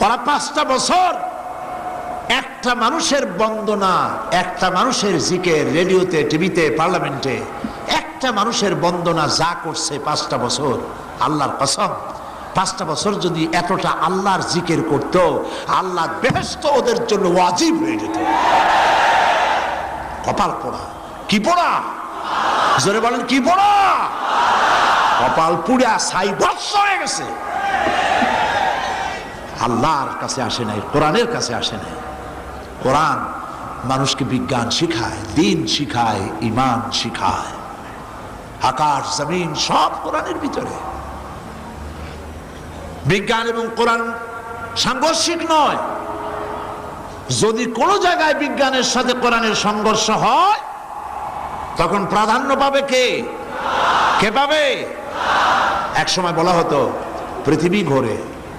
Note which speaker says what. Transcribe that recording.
Speaker 1: ওরা 5টা বছর একটা মানুষের বন্দনা, একটা মানুষের জিকির, রেডিওতে, টিভিতে, পার্লামেন্টে একটা মানুষের বন্দনা যা করছে 5টা বছর, আল্লাহর কসম 5টা বছর যদি এতটা আল্লাহর জিকির করত, আল্লাহর বেহেশত ওদের জন্য ওয়াজিব হয়ে যেত। কপাল পোড়া। কি পোড়া? জোরে বলেন, কি পোড়া? কপাল পুড়া ছাই ভস্ম হয়ে গেছে। আল্লাহর কাছে আসে নাই, কোরআনের কাছে আসে নাই। কোরআন মানুষকে বিজ্ঞান শিখায়, দিন শিখায়, ঈমান শিখায়। আকাশ জমিন সব কোরআনের ভিতরে। বিজ্ঞান এবং কোরআন সাংঘর্ষিক নয়। যদি কোনো জায়গায় বিজ্ঞানের সাথে কোরআনের সংঘর্ষ হয়, তখন প্রাধান্য পাবে কে? কে পাবে? এক সময় বলা হতো পৃথিবী ঘোরে,